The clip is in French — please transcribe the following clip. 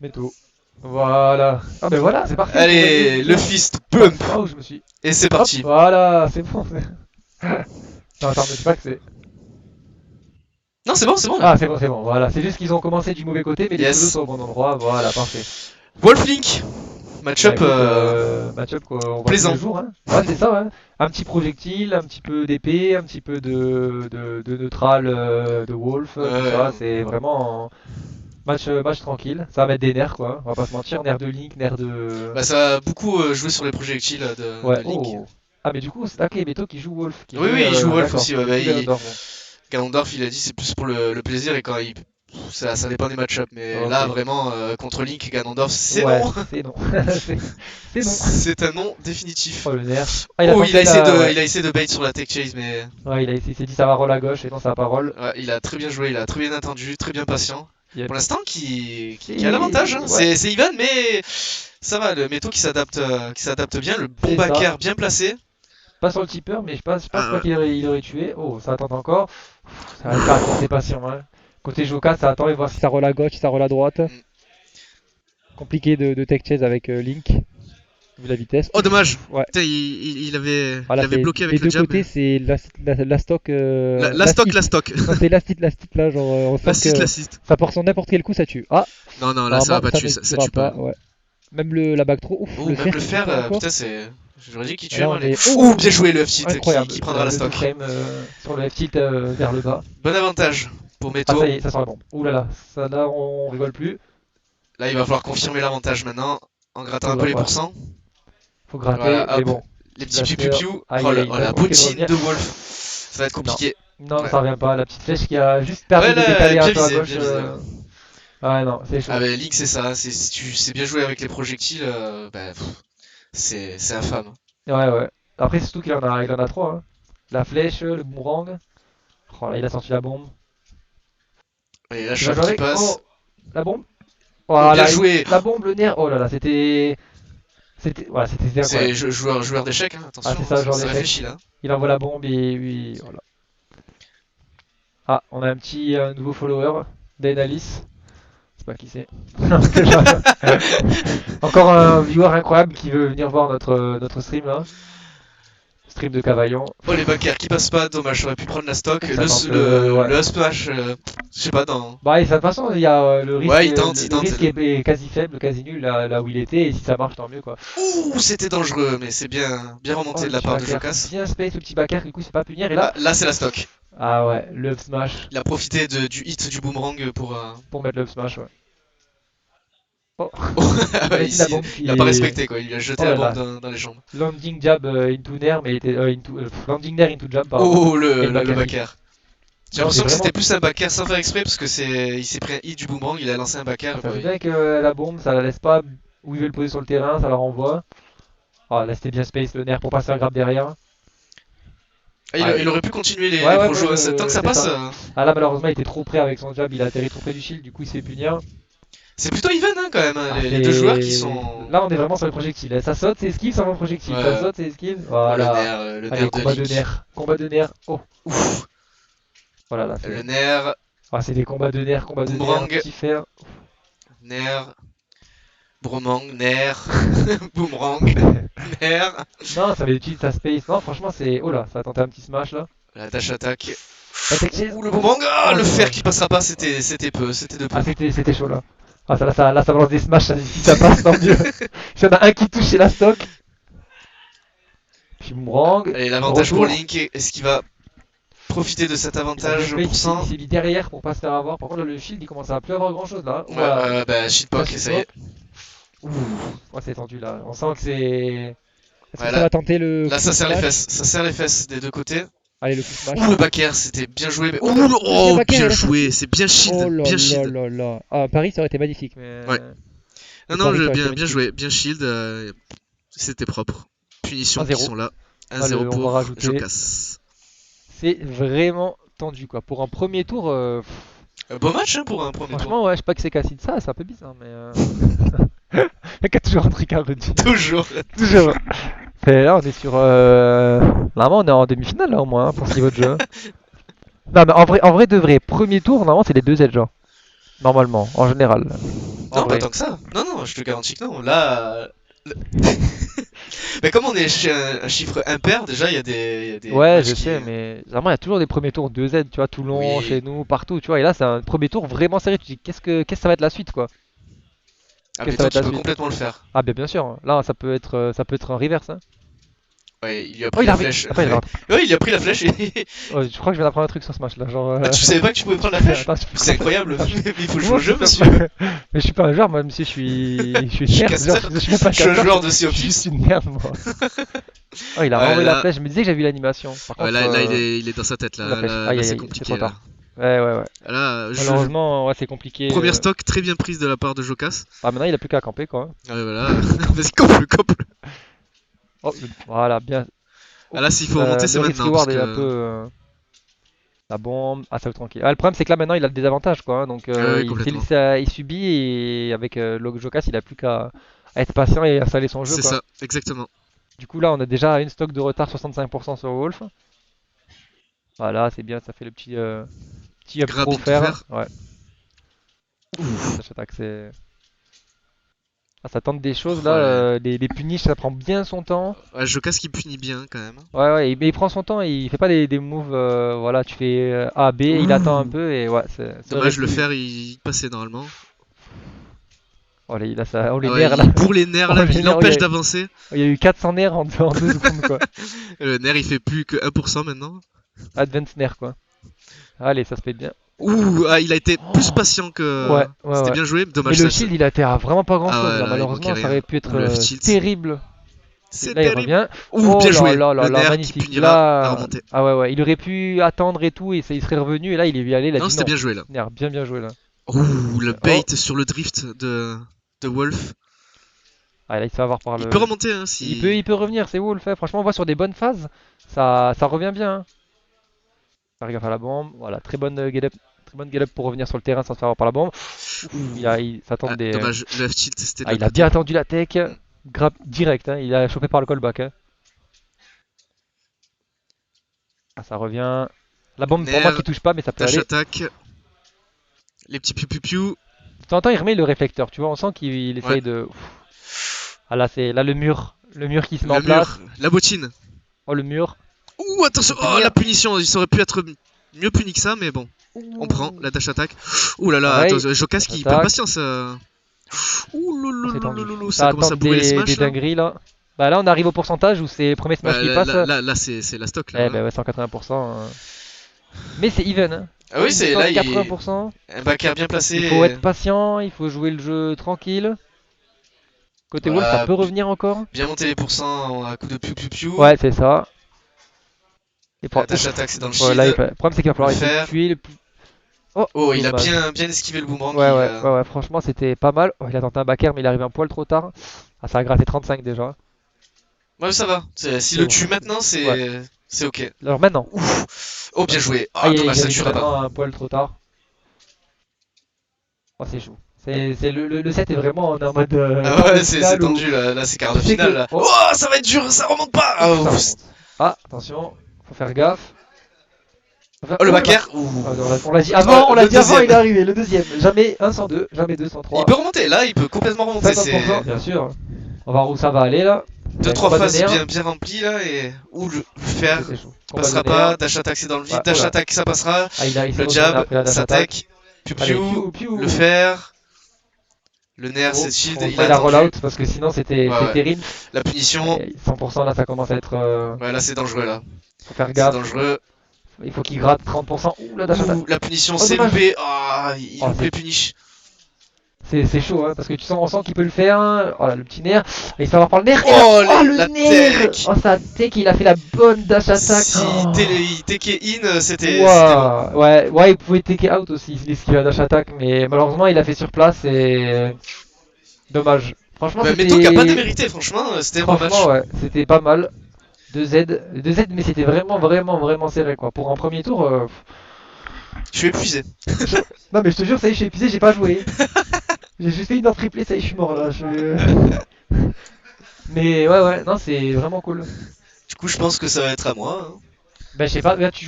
Métaux. Voilà. Ah ben voilà, c'est parfait. On va Allez, le bien. fist bump. Ah, où je me suis. Et c'est Hop, parti. voilà, c'est bon. Non, attends, me dis pas que c'est. Non, c'est bon là. Ah, c'est bon, voilà. C'est juste qu'ils ont commencé du mauvais côté, mais les pseudos Yes. sont au bon endroit. Voilà, parfait. Wolflink. Bah Match-up écoute, match-up qu'on voit tous les plaisant. jours, hein. Ouais, c'est ça, ouais. Un petit projectile, un petit peu d'épée, un petit peu de neutral, de wolf, tout ça. Euh, C'est vraiment un match tranquille. Ça va mettre des nerfs, quoi. On va pas se mentir. Nerfs de Link, nerfs de. Bah ça a beaucoup joué sur les projectiles Ouais, de Link. oh. Ah, mais du coup, c'est ok, Beto qui joue Wolf, qui Oui, jouait. oui, il joue Wolf D'accord, aussi. Ouais, qui bah, joue Ganondorf, bon. Ganondorf, il a dit c'est plus pour le plaisir et quand il. Ça dépend des match-up, mais là Ok. vraiment contre Link, Ganondorf, c'est Ouais, non. c'est non. C'est c'est non. C'est un non définitif. Oh, le nerf. Ah, il a Oh, tenté la. Ouais. il a essayé de bait sur la tech chase, mais Ouais, il s'est dit ça va roll à gauche, et non, ça va pas roll. ouais, il a très bien joué, il a très bien attendu, très bien patient. Pour Yep. l'instant, qui a l'avantage, hein. Ouais, C'est Ivan, mais ça va, le métaux qui s'adapte bien, le bon c'est ça. backer bien placé. Pas sur le tipper, mais je pense pas Ah, qu'il aurait tué. Oh, ça attend encore. Ça attend, c'est patient, hein. Côté Joka, ça attend et voir si ça roll à gauche, si ça roll à droite. mm. Compliqué de tech chase avec Link, vu la vitesse. Oh, dommage. Ouais. Putain, il Voilà, avait c'est bloqué des avec le deux jab. côtés, c'est la stock. La stock, la L'astite. stock. Non, c'est l'astite là, genre on sent L'assist, que l'assist. ça part sur n'importe quel coup, ça tue. Ah, Non, non, là ça va normalement, pas ça tuer, ne ça tuera tue pas, pas. ouais. Même la back throw, ouf, Oh, le même fer le qui tue fer, pas encore. putain, c'est. J'aurais dit qu'il Et tuait là, moins on les. est. Oh, Oh, bien joué le F-tilt incroyable, qui prendra la le two stock. frame sur le F-tilt vers le bas. Bon avantage pour Ah, ça Meto. y est, ça sent la bombe. Ouh là là, ça là, on rigole plus. Là, il va falloir confirmer l'avantage maintenant en grattant un peu les Ouais, pourcents. faut gratter, Voilà, mais hop. bon. Les petits Blaster, piou-piou-piou. aïe aïe, Oh il a la manqué de bottine revenir. de Wolf. Ça va être Non, compliqué. non, Ouais, ça revient pas. La petite flèche qui a juste ouais permis de là, décaler un bien peu à visé, gauche. bien visé. Ouais. Ah non, c'est Ah chaud. bah Link c'est ça, si tu sais bien jouer avec les projectiles, bah, c'est infâme. Ouais, ouais. Après, c'est surtout il en a trois, hein. La flèche, le boomerang. Oh là, il a sorti la bombe. Et la Il va chope jouer qui avec. passe. Oh, la bombe. Oh bien Voilà, joué. la bombe, le nerf. Oh là là, voilà, c'était C'est incroyable. joueur d'échecs, hein, Ah, attention, c'est hein, ça, le genre ça réfléchit d'échec. là. Il envoie la bombe et oui, voilà. Ah, on a un petit nouveau follower, d'Enalis. Je sais pas qui c'est. Non, je plaisante. Encore un viewer incroyable qui veut venir voir notre stream là. Stream de Cavaillon. Oh les backers qui passent pas, dommage, j'aurais pu prendre la stock. Ça tente, ouais. Le up smash, je sais pas, dans. Bah, et de toute façon, il y a Ouais, il le tente. risque est quasi faible, quasi nul là où il était, et si ça marche, tant mieux quoi. Ouh, c'était dangereux, mais c'est bien Oh, remonté le de la petit part de backer. Jokas. Bien space, le petit backer, du coup, c'est pas punir, et là. Ah, là c'est la stock. Ah ouais, le up smash. Il a profité du hit du boomerang pour. Pour mettre le up smash, ouais. Oh, Ah il ouais, a dit la ici, bombe il qui a pas est. respecté quoi, il lui a jeté Oh la là bombe là. dans les jambes. Landing jab into nair, mais était. Landing nair into jab, pardon. Oh Et le le backer kick. backer. J'ai Non, c'est l'impression que vraiment. c'était plus un backer sans faire exprès parce que il s'est pris un hit du boomerang, il a lancé un backer. Ça fait bien avec la bombe, ça la laisse pas où il veut le poser sur le terrain, ça la renvoie. Ah là c'était bien space le nerf pour pas se faire grab derrière. Ah, Ah, il aurait pu continuer ouais les ouais projets, hein. Tant que ça c'est passe, ça. Ah là malheureusement il était trop près avec son jab, il a atterri trop près du shield, du coup il se fait punir. c'est plutôt even hein, quand même, hein, Ah les deux joueurs qui c'est. sont. Là on est vraiment sur les projectiles. Ça saute c'est esquive, ça va en projectile. Ça Ouais. saute c'est esquive. Oh, Voilà. le Allez, nerf de combat de Link. nerfs. Combat de nerfs. Oh, Ouf, voilà là le c'est. nerf, Ah c'est des combats de nerfs, combats de nerfs, boomerang, petit fer. nerf, boomerang, nerf, boomerang, nerf. Non, ça va utiliser sa space. Non, franchement, c'est. Oh là, ça a tenté un petit smash là. La dash attaque. La tech chase. Ouh, le boomerang, ah, Oh, le fer dommage. qui passera pas, c'était peu, c'était de peu. Ah, c'était chaud là. Ah, là, ça balance des smash, si ça passe, tant mieux. S'il y en a un qui touche, c'est la stock. Puis boomerang. Allez, l'avantage pour Retour. Link, est-ce qu'il va profiter de cet Il a bien avantage space, pour cent? il s'est mis derrière pour pas se faire avoir. Par contre, là, le shield, il commence à plus avoir grand chose là. Ouais, Voilà. bah, shitpock, Clash ça y est. Hip-Hop. Ouh, ouais, c'est tendu là. On sent que c'est. Est-ce que ça Voilà, va tenter le là full smash? ça serre les fesses des deux côtés. Allez, le full smash. Ouh, le backer, c'était bien joué. Mais... Oh, Ouh, deuxième oh, backer, bien il a sorti. joué, c'est bien Oh shield, là bien là shield. là là. Ah, Paris, ça aurait été magnifique, mais. Ouais. Non, Le non, Paris, ça aurait été bien magnifique. joué, bien shield, c'était propre. Punitions qui 1-0. sont là. Ah, 1-0 on va pour rajouter. Jokas. C'est vraiment tendu quoi. Pour un premier tour, Beau match hein, pour un premier tour. franchement, ouais, je sais pas que c'est Cassine ça, c'est un peu bizarre, mais. Il y a toujours un truc à redire. Toujours. Toujours. Et là, on est sur. Normalement, on est en demi-finale là au moins hein, pour ce niveau de jeu. Non, mais en vrai de vrai, premier tour, normalement, c'est les deux edges, genre. Normalement, en général. en Non, pas vrai. tant que ça. Non, non, je te garantis que non. Là, mais comme on est chez un chiffre impair, déjà, il y a des Ouais, matchs je qui. sais, mais vraiment, il y a toujours des premiers tours 2Z, tu vois, Toulon, chez Oui. nous, partout, tu vois. Et là, c'est un premier tour vraiment serré. Tu te dis, qu'est-ce que ça va être la suite, quoi? Ah, Qu'est-ce mais que ça va toi, être tu la peux suite? complètement le faire. Ah, bien sûr, hein. Là, ça peut être un reverse, hein. Ouais, il lui a Oh, pris il a la remis. flèche. Attends, il a. Ouais, il lui a pris la flèche et. Oh, je crois que je viens d'apprendre un truc sur ce match, là. Genre. Ah, tu savais pas que tu pouvais prendre la flèche? Attends, C'est incroyable. Attends, Mais il faut jouer comment au je peux jeu, faire monsieur. ça? Mais je suis pas un joueur, moi, monsieur, je suis Je une suis merde. Genre, caster. je suis même pas un Je suis un caster, joueur de Sea je of suis juste Thieves. une merde, moi. Oh, il a Ouais, renvoyé la là, flèche. Je me disais que j'avais vu l'animation. Par contre, là, il est dans sa tête. oh, la Là, flèche. là, Aïe, là, aïe, c'est aïe, c'est trop compliqué. Là, tard. Ouais, ouais, ouais. là Malheureusement, ouais, c'est compliqué. première stock très bien prise de la part de Jokas. Ah, maintenant, il a plus qu'à camper, quoi. Ouais, voilà. Vas-y, coupe-le, coupe-le. Oh, voilà, bien. Ah, Oh, là, s'il faut remonter, c'est le risk maintenant. Parce reward est un peu. que. La bombe. Ah, ça va tranquille. Ah, le problème, c'est que là, maintenant, il a le désavantage, quoi, hein. Donc, Ouais, il, complètement. il subit et avec le Jokas, il a plus qu'à être patient et installer son jeu, C'est quoi. ça, exactement. Du coup, là, on a déjà une stock de retard 65% sur Wolf. Voilà, c'est bien, ça fait le petit up Grab pro into faire. fer. Ouais. La dash attack, c'est. Ah, ça tente des choses là. Oh là là. Les punish, ça prend bien son temps. Ouais, Jokas qui punit bien quand même. Ouais, ouais, mais il prend son temps et il fait pas des moves. Voilà, tu fais A, B, il attend un Ouh. peu et ouais, ça aurait Dommage, le pu. fer il passait normalement. Oh, il a ça. Oh, les Ah ouais, nerfs là. il bourre les nerfs Oh, là, les il nerfs, l'empêche d'avancer. il y a eu 400 nerfs en 2 secondes quoi. Le nerf il fait plus que 1% maintenant. Advance nerfs quoi. Allez, ça se fait bien. Ouh, ah, il a été plus Oh, patient que. ouais, ouais, C'était ouais. bien joué, Mais dommage le ça. shield, il a été à vraiment pas grand Ah chose ouais, là. là, il manquait Malheureusement, ça rien. aurait pu Ouh, être le tilt. terrible. C'est Là, il terrible. revient. Ouh, Oh bien là joué. là là Le là, nerf qui magnifique. punit là, la Là, remontée. ah ouais, ouais, il aurait pu attendre et tout, et il serait revenu. Et là, il est allé, il a Non, dit c'était non. bien joué là. Nerf, bien bien joué là. Ouh, le Oh, bait sur le drift de Wolf. ah, là, il se fait avoir par Il peut le. remonter hein, Il peut, si. il peut revenir, c'est Wolf. Hein. Franchement, on voit sur des bonnes phases, ça revient bien. Hein. Faire gaffe à la bombe. Voilà, très bonne get up pour revenir sur le terrain sans se faire avoir par la bombe. Ouf, Ouh. ça tente Ah, des. dommage, le F-tilt c'était de Ah, l'autre il a côté. bien attendu la tech. Grab direct, hein. Il a chopé par le callback. Hein. Ah, ça revient. La bombe pour moi Nerf, qui touche pas, mais ça peut dash aller. attack, les petits piou-piou-piou. De temps en temps, il remet le réflecteur. Tu vois, on sent qu'il Ouais, essaye de. Ah là, c'est là le mur qui se met le en mur, place. la bottine. Oh, le mur. Ouh, Faut attention, oh la punir. punition, il aurait pu être mieux puni que ça, mais bon, on prend Ouh. la dash attack. Ouh là là, attends, Pareil. Jokas Dash qui perd attack. patience. Ouh Oh, c'est tendu. loulou, ça Ça commence à tente bourrer les des smash là. dingueries là. Bah là, on arrive au pourcentage où c'est le premier smash Bah, qui passe. là c'est la stock là. Eh Hein. ben ouais, 180%. Mais c'est even. Hein. Ah oui, Une c'est stock là, il 80%. un backer bien Il faut placé. être patient, il faut jouer le jeu tranquille. Côté Wolf, ça Voilà, peut revenir encore. bien monter les pourcents à coup de piou-piou-piou. Ouais, c'est ça. Et La dash ouf. attack c'est dans le Ouais, là, shield. le problème, c'est qu'il va Le falloir essayer de fer. tuer le plus. Oh, Oh, il a dommage. bien esquivé le boomerang. Ouais, ouais, ouais, ouais, franchement, c'était pas mal. Oh, il a tenté un backer, mais il arrive un poil trop tard. Ah, ça a gratté 35 déjà. Ouais, ça va. S'il C'est le ouf. tue maintenant, Ouais. c'est ok. Alors maintenant. Ouf. Oh, bien joué. Ah, Ah, dommage, ça j'avais dit tuera pas. maintenant un poil trop tard. Oh, c'est chaud. Le set est vraiment en mode Ah quart de ouais, c'est finale où tendu là, c'est quart tu de sais finale que. là. Oh, Oh, ça va être dur, ça remonte pas. ouf, Ah, ça ouf. remonte. Ah, attention, faut faire gaffe. Oh, le Oh, backer. ah, Ouh. on l'a dit avant, Oh, on l'a le dit avant, deuxième. il est arrivé, le deuxième. Jamais 1 sans 2, jamais 2 sans Il 3. peut remonter, là, il peut complètement remonter. 50%, C'est bien sûr. On va voir où ça va aller là. Il y a un 2-3 combat de phases nerfs. bien remplies là. Et. Ouh, le fer C'était chaud. Combat passera de nerfs. pas. Dash attack, c'est dans le Ouais, vide. Dash oula. attack, ça passera. Ah, il s'est Le retourné jab, après la dash sa attack. tech. Allez, Piou-piou. piou, piou. Le fer. Le nerf, Oh, c'est shield. heureusement, Il a il a attendu. roll-out parce que sinon c'était Ouais, ouais. terrible. La punition. Et 100% là, ça commence à être. Ouais, là, c'est dangereux là. Faut faire C'est gaffe. dangereux. Il faut qu'il gratte 30%. Ouh, la dash attack. Ouh, la punition, Oh, c'est dommage. loupé. Ah, il Oh, loupe les punish. c'est chaud, hein, parce que on sent qu'il peut le faire. Hein. Oh là, le petit nerf. Et il se fait avoir par le nerf. Et Oh, oh, le la nerf. tech. Oh, sa tech, il a fait la bonne dash attack. Si Oh. il take in, c'était bon. Ouah. Ouais, ouais, il pouvait take out aussi, il esquive la dash attack, mais malheureusement, il a fait sur place et. Dommage. Franchement, Bah, mettons qu'il n'y a pas c'était. démérité, franchement, c'était un bon match. Franchement, ouais, c'était pas mal. 2Z, mais c'était vraiment, vraiment, vraiment serré quoi. Pour un premier tour. Je suis épuisé. Non, mais je te jure, ça y est, je suis épuisé, j'ai pas joué. J'ai juste fait une heure triplée, ça y est, je suis mort là. Mais ouais, ouais, non, c'est vraiment cool. Du coup, je pense que ça va être à moi. Hein. Ben, je sais pas, là, tu